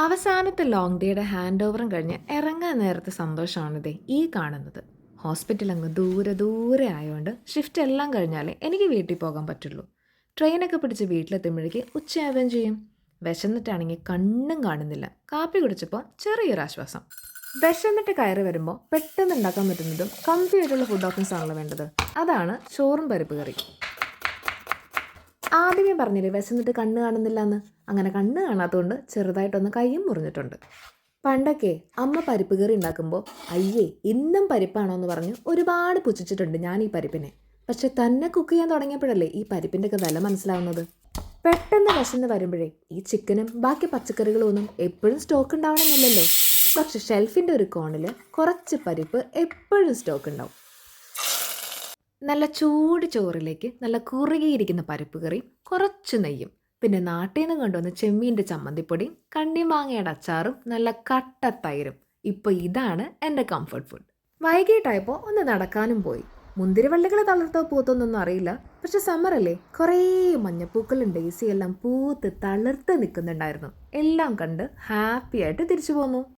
അവസാനത്തെ ലോങ് ഡേയുടെ ഹാൻഡ് ഓവറും കഴിഞ്ഞ് ഇറങ്ങാൻ നേരത്തെ സന്തോഷമാണിതേ ഈ കാണുന്നത്. ഹോസ്പിറ്റൽ അങ്ങ് ദൂരെ ദൂരെ ആയതുകൊണ്ട് ഷിഫ്റ്റ് എല്ലാം കഴിഞ്ഞാലേ എനിക്ക് വീട്ടിൽ പോകാൻ പറ്റുള്ളൂ. ട്രെയിനൊക്കെ പിടിച്ച് വീട്ടിലെത്തുമ്പോഴേക്ക് ഉച്ചയാവുകയും ചെയ്യും. വിശന്നിട്ടാണെങ്കിൽ കണ്ണും കാണുന്നില്ല. കാപ്പി കുടിച്ചപ്പോൾ ചെറിയൊരാശ്വാസം. വിശന്നിട്ട് കയറി വരുമ്പോൾ പെട്ടെന്ന് ഉണ്ടാക്കാൻ പറ്റുന്നതും കംഫി ആയിട്ടുള്ള ഫുഡ് ഓപ്ഷൻസ് ആണല്ലോ വേണ്ടത്. അതാണ് ചോറും പരിപ്പ് കറി. ആദ്യമേ പറഞ്ഞില്ലേ വിശന്നിട്ട് കണ്ണ് കാണുന്നില്ല എന്ന്. അങ്ങനെ കണ്ണ് കാണാത്തതുകൊണ്ട് ചെറുതായിട്ടൊന്ന് കൈയും മുറിഞ്ഞിട്ടുണ്ട്. പണ്ടൊക്കെ അമ്മ പരിപ്പ് കറി ഉണ്ടാക്കുമ്പോൾ അയ്യേ ഇന്നും പരിപ്പാണോ എന്ന് പറഞ്ഞ് ഒരുപാട് പുച്ഛിച്ചിട്ടുണ്ട് ഞാൻ ഈ പരിപ്പിനെ. പക്ഷെ തന്നെ കുക്ക് ചെയ്യാൻ തുടങ്ങിയപ്പോഴല്ലേ ഈ പരിപ്പിൻ്റെ ഒക്കെ വില മനസ്സിലാവുന്നത്. പെട്ടെന്ന് വിശന്ന് വരുമ്പോഴേ ഈ ചിക്കനും ബാക്കി പച്ചക്കറികളും ഒന്നും എപ്പോഴും സ്റ്റോക്ക് ഉണ്ടാവണമെന്നില്ലല്ലോ. പക്ഷെ ഷെൽഫിൻ്റെ ഒരു കോണിൽ കുറച്ച് പരിപ്പ് എപ്പോഴും സ്റ്റോക്ക് ഉണ്ടാവും. നല്ല ചൂട് ചോറിലേക്ക് നല്ല കുറുകിയിരിക്കുന്ന പരിപ്പ് കറിയും കുറച്ച് നെയ്യും പിന്നെ നാട്ടിൽ നിന്ന് കൊണ്ടുവന്ന ചെമ്മീൻ്റെ ചമ്മന്തിപ്പൊടിയും കണ്ണിമാങ്ങയുടെ അച്ചാറും നല്ല കട്ട തൈരും. ഇപ്പോൾ ഇതാണ് എൻ്റെ കംഫർട്ട് ഫുഡ്. വൈകിട്ടായപ്പോൾ ഒന്ന് നടക്കാനും പോയി. മുന്തിരിവള്ളികൾ തളർത്തോ പൂത്തൊന്നൊന്നും അറിയില്ല. പക്ഷെ സമ്മറല്ലേ, കുറേ മഞ്ഞപ്പൂക്കളും ഡേസി എല്ലാം പൂത്ത് തളിർത്ത് നിൽക്കുന്നുണ്ടായിരുന്നു. എല്ലാം കണ്ട് ഹാപ്പി ആയിട്ട് തിരിച്ചു പോന്നു.